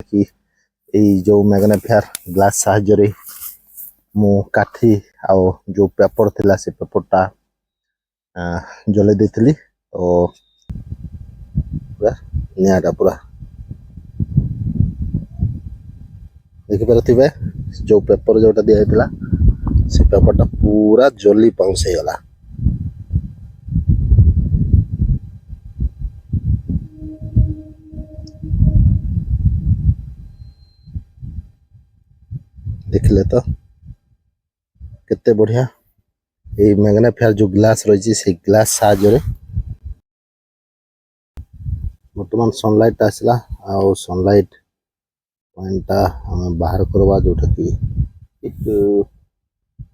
कि जो magnifier glass साहाय्य मु काठी आउ जो पेपर थिला से पेपरटा जले देथिली तो पूरा नियाटा पूरा देखि पारथिबे जो पेपर जोटा दिया हैतिला से पेपरटा पूरा जली पाउंस हे गला। देखले तो केते बढ़िया ए मैग्निफायर जो ग्लास रही से ग्लास साहाय्य बर्तमान सनलाइट आसला आ सनलाइट पॉइंट आम बाहर करवा जोटा कि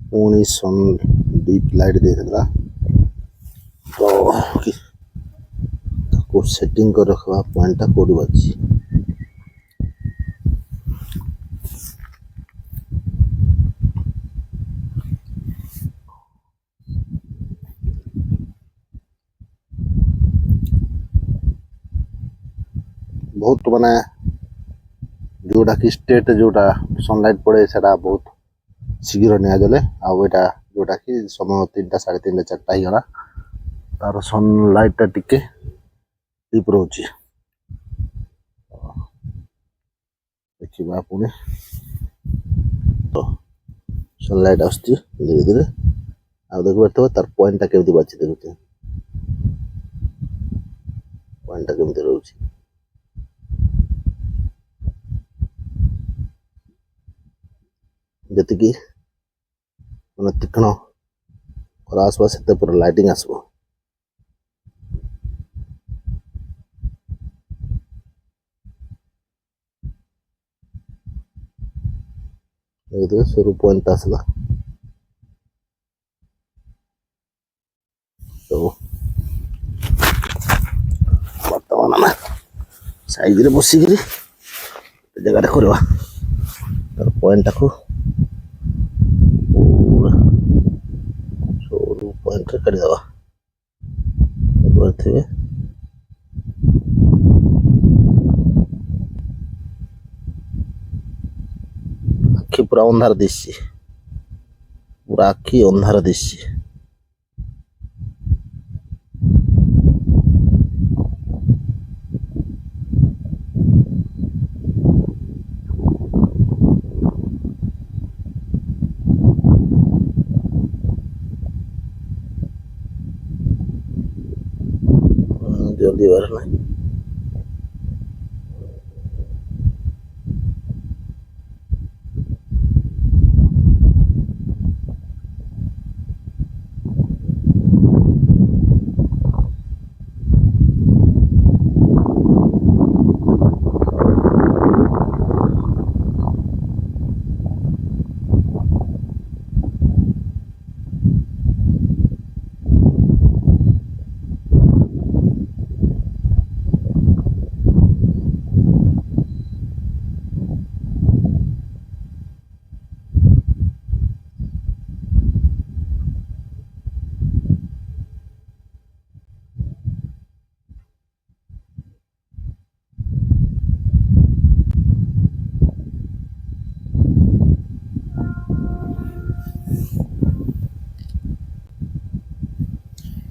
पुणी सन डीप लाइट देला तो सेटिंग कर रखवा पॉइंट कोड बाजी बहुत माने जोटा कि स्टेट जोटा सनलाइट पड़े सेटा बहुत शीघ्र निया जले आटा जोटा कि समय 3टा 3:30 4टा ही गला तार सनलाइट टिके डीप रोचे देखिबा पुणे तो सनलाइट आस्ती धीरे धीरे आ देखबे तो तार पॉइंट केमती बाची देखुते पॉइंट केमती रहउची जति कि माने तीक्ष्ण और आसपास से पूरा लाइटिंग आसबो देखिए शुरू पॉइंट आसला तो वर्तमान आम साइज रे बसिक जगह करवा तार पॉइंट को पूरा शुरू पॉइंट रे करदवा थे आखि पूरा अंधार दिशि पूरा आखि अंधार दिशि जल्दी बार नहीं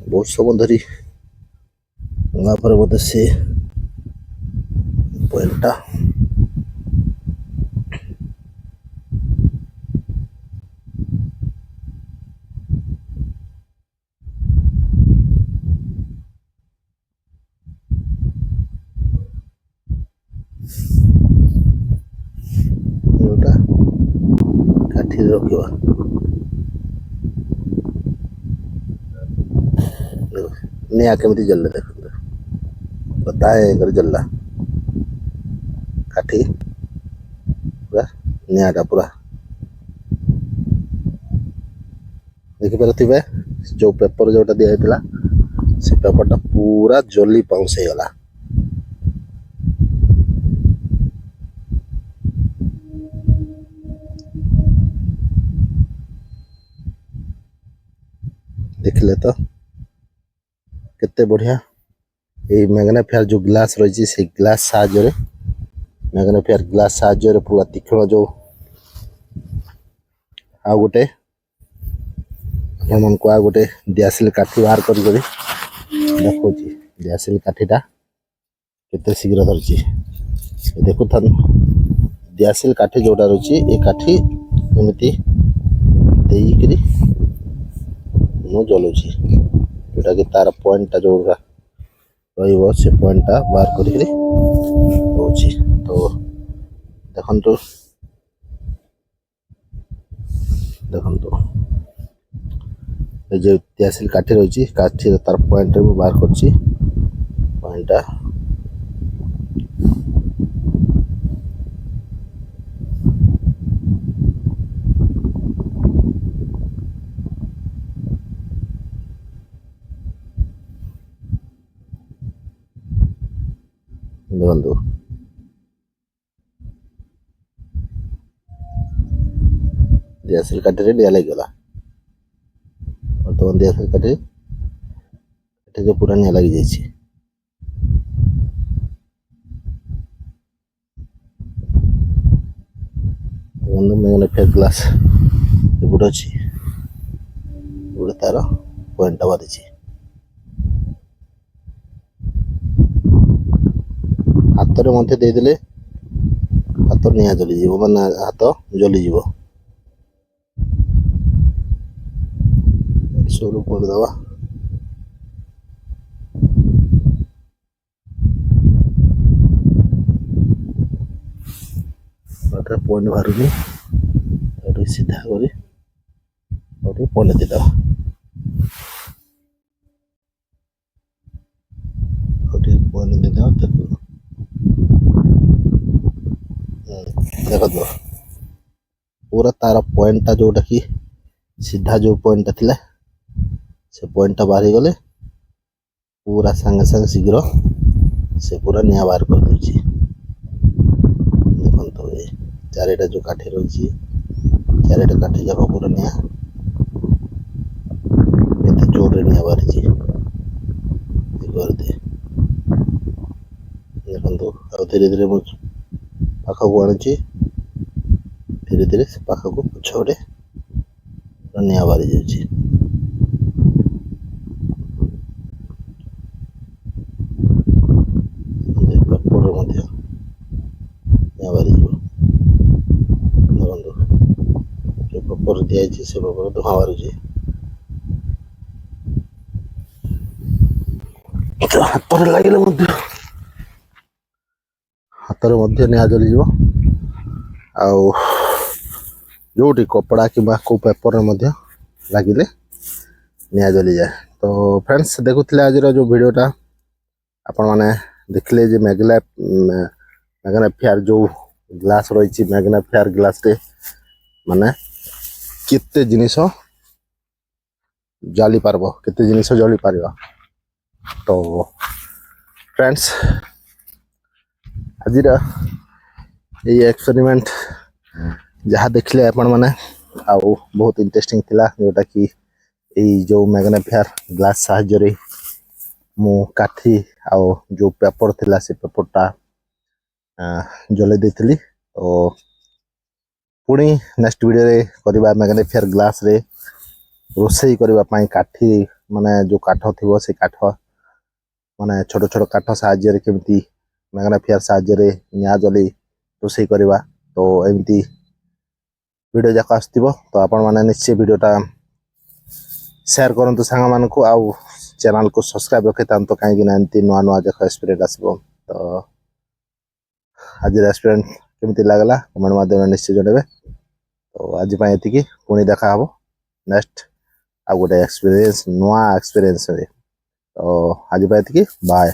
बहुत समय धरी बोधे से पॉइंटा काठी रखा निया केमती जल्ले देख बताए कर जल्ला काठी पूरा नियाटा पूरा देखि पारथिबे जो पेपर जोटा दिया हैतिला से पेपरटा पूरा जली पाउंस हे गला। देखले तो केते बढ़िया ए मैग्निफायर जो ग्लास रही से ग्लास साहाय्य मैग्नीफायर ग्लास साहाय्य पूरा तीक्ष्ण जो आ गोटे मन को आ गोटे दियासिल काठी बाहर कर देखो दियासिल काठीटा केते शीघ्र धरची देखु दियासिल काठी जोटा रही ये काठी एमती देकरी मु जलुची जोटा कि तार पॉइंटा जो रही से पॉइंटा बाहर कर तो देखो ये जो दियासिल काठी रही काठी तार पॉइंट बाहर कर पॉइंटा देखो दियासिल काठी निया लग बर्तमान दियासिल काठी पूरा निया लग जाइए मैग्नीफायर ग्लास एपटे अच्छी गोटे तार पॉइंट बाहरी हाथ में मध्य देदेले हाथ निआ जलीज माने हाथ जलीज सब पॉइंट दवा पॉइंट बाहर सीधा कर पॉइंट देदेवा पॉइंट देदेवा देख पूरा तार पॉइंटा जोटा कि सीधा जो पॉइंटा थिला से पॉइंटा बाहर गले पूरा संगे संगे शीघ्र से पूरा निया बाहर कर दूची देखो ये चारिटा जो काठी रही चारिटा काठी जाक पूरा निया केते जोर निया बाहरी देखो आ धीरे धीरे पाख को आनी धीरे धीरे से पाख को पछे निया बाहरी जाऊँगी पेपर निया बाहरी देखो जो पेपर दिखाई से पेपर धुआं बाहर हाथ लगे हाथ में निया जली जोटी कपड़ा कि को पेपर लगिले निया जली जाए। तो फ्रेंड्स देखुले आज जो वीडियोटा आपण मैंने देखले जे मैग्नीफायर जो ग्लास रही मैग्नीफायर ग्लास रे माने केते जिनिस जाली पारबो केते जिनिस जली पारिबा। तो फ्रेंड्स आज ये एक्सपेरिमेंट जहाँ देखले आपण माने आउ बहुत इंटरेस्टिंग थिला जोटा कि यही जो मैग्नीफायर ग्लास साहाय्य मु काठी आउ जो पेपर थिला से पेपरटा जले देथिली। तो पुणी नेक्स्ट वीडियो रे करबा मैग्नीफायर ग्लास रे रोसई करबा पई काठी माने जो काठ थिबो से काठ माने छोट छोट काठ साहाय्य रे केमती मैग्नीफायर साहाय्य रे निया जली रोसई करबा। तो एमती वीडियो जाक आसथिबो तो आपण माने निश्चय वीडियोटा शेयर करंतु सांग मान को आउ चैनल को सब्सक्राइब रखे तो कहीं एमती नुआ नुआ जाक एक्सपीरियंस आसबो। तो आज एक्सपीरियंस केमती लागला कमेंट माध्यम निश्चय जणेबे। तो आज ये पुणी देखा हम नेक्स्ट आ गोटे एक्सपीरियंस नुआ एक्सपीरियंस। तो आज बाय।